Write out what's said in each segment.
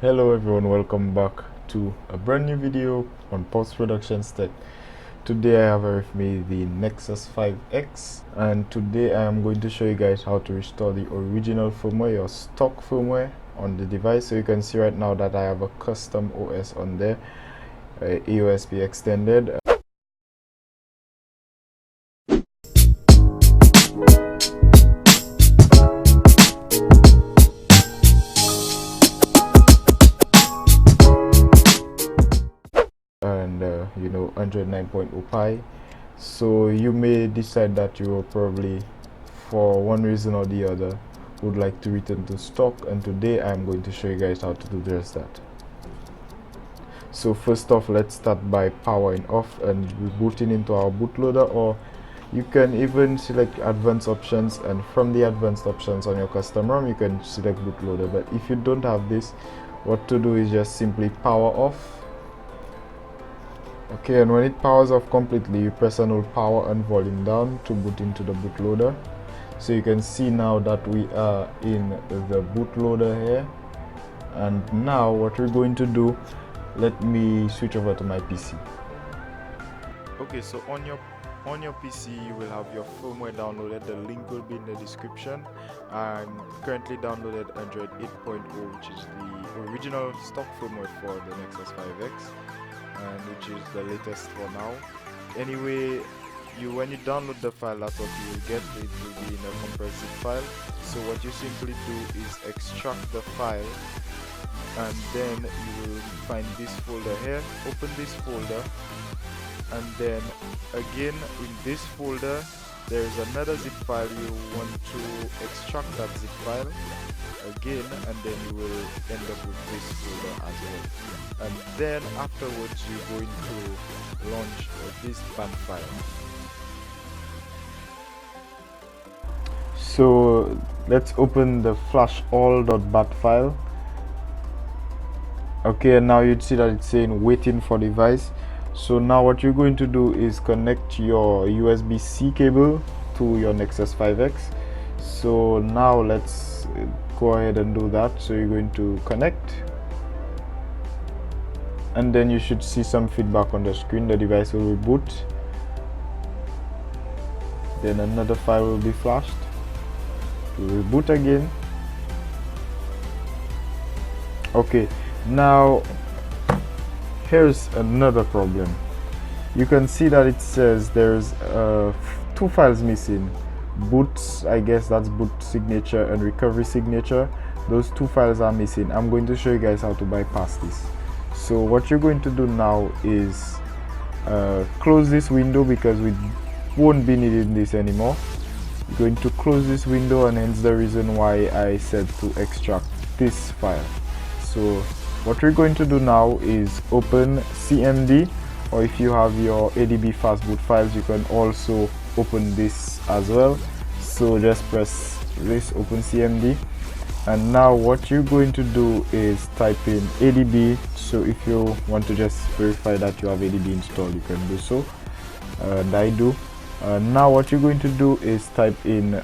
Hello everyone, welcome back to a brand new video on post-production tech. Today I have with me the Nexus 5X, and today I am going to show you guys how to restore the original firmware, your stock firmware on the device. So you can see right now that I have a custom OS on there, AOSP extended. And you know, Android 9.0 Pie. So you may decide that you will probably, for one reason or the other, would like to return to stock, and today I'm going to show you guys how to do just that. So first off, let's start by powering off and rebooting into our bootloader, or you can even select advanced options, and from the advanced options on your custom ROM you can select bootloader. But if you don't have this, what to do is just simply power off. Okay, and when it powers off completely, you press and hold power and volume down to boot into the bootloader. So you can see now that we are in the bootloader here. And now what we're going to do, let me switch over to my PC. Okay, so on your PC you will have your firmware downloaded. The link will be in the description. I'm currently downloaded Android 8.0, which is the original stock firmware for the Nexus 5X, and which is the latest for now. Anyway, when you download the file, that's what you will get. It will be in a compressed zip file. So what you simply do is extract the file, and then you will find this folder here. Open this folder, and then again in this folder there is another zip file. You want to extract that zip file again, and then you will end up with this folder as well. And then afterwards you're going to launch this bat file. So let's open the flash all.bat file. Okay, and now you'd see that it's saying waiting for device. So now what you're going to do is connect your USB-C cable to your Nexus 5X. So now let's go ahead and do that. So you're going to connect, and then you should see some feedback on the screen. The device will reboot, then another file will be flashed to reboot again. Okay, now here's another problem. You can see that it says there's two files missing. Boot, I guess that's boot signature and recovery signature. Those two files are missing. I'm going to show you guys how to bypass this. So what you're going to do now is close this window, because we won't be needing this anymore. You're going to close this window, and hence the reason why I said to extract this file. So what we're going to do now is open CMD, or if you have your ADB fastboot files, you can also open this as well. So just press this, open CMD, and now what you're going to do is type in ADB. So if you want to just verify that you have ADB installed, you can do so, and I do. Now what you're going to do is type in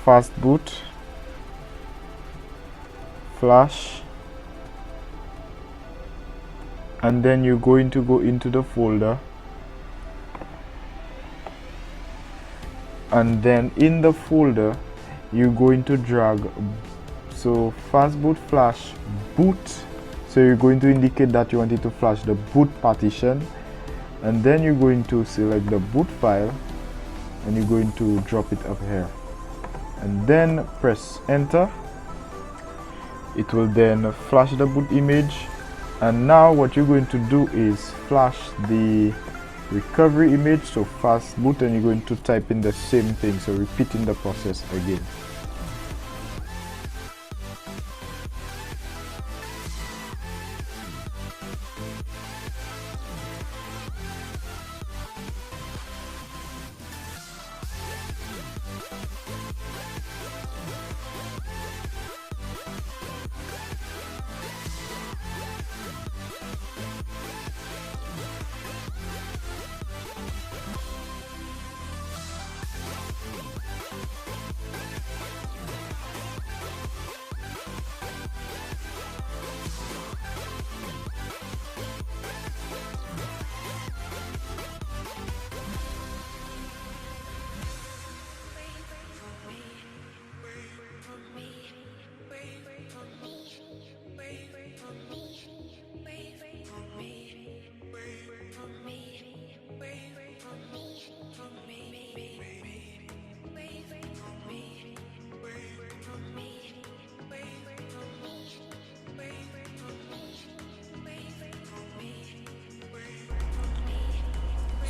fastboot flash, and then you're going to go into the folder, and then in the folder you're going to drag so fastboot flash boot. So you're going to indicate that you want it to flash the boot partition, and then you're going to select the boot file, and you're going to drop it up here, and then press enter. It will then flash the boot image. And now what you're going to do is flash the recovery image, so fastboot, and you're going to type in the same thing, so repeating the process again.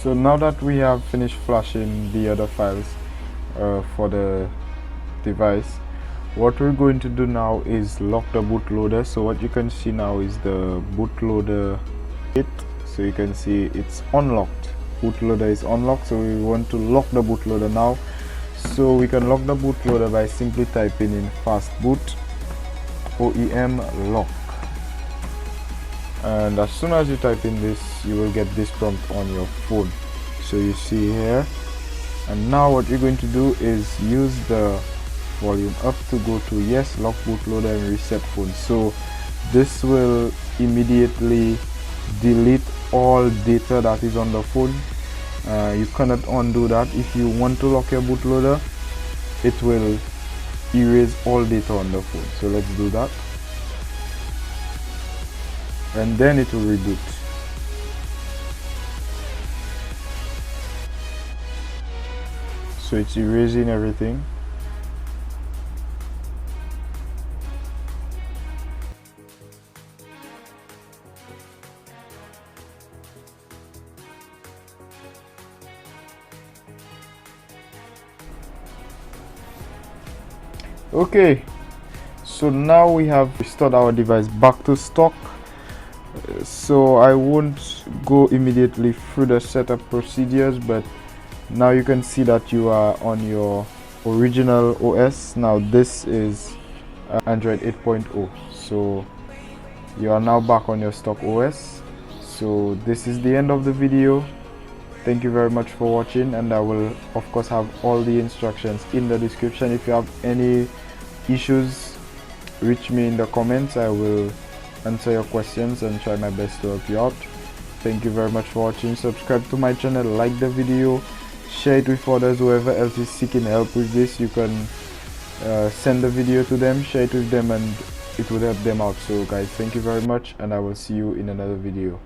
So now that we have finished flashing the other files for the device, what we're going to do now is lock the bootloader. So what you can see now is the bootloader kit. So you can see it's unlocked. Bootloader is unlocked, so we want to lock the bootloader now. So we can lock the bootloader by simply typing in fastboot OEM lock, and as soon as you type in this, you will get this prompt on your phone. So you see here, and now what you're going to do is use the volume up to go to yes, lock bootloader and reset phone. So this will immediately delete all data that is on the phone. You cannot undo that. If you want to lock your bootloader, it will erase all data on the phone. So let's do that, and then it will reboot. So it's erasing everything. Okay, so now we have restored our device back to stock. So I won't go immediately through the setup procedures, but now you can see that you are on your original OS. Now this is Android 8.0, so you are now back on your stock OS. So this is the end of the video. Thank you very much for watching, and I will of course have all the instructions in the description. If you have any issues, reach me in the comments. I will answer your questions and try my best to help you out. Thank you very much for watching. Subscribe to my channel, like the video, share it with others. Whoever else is seeking help with this, you can send the video to them, share it with them, and it will help them out. So guys, thank you very much, and I will see you in another video.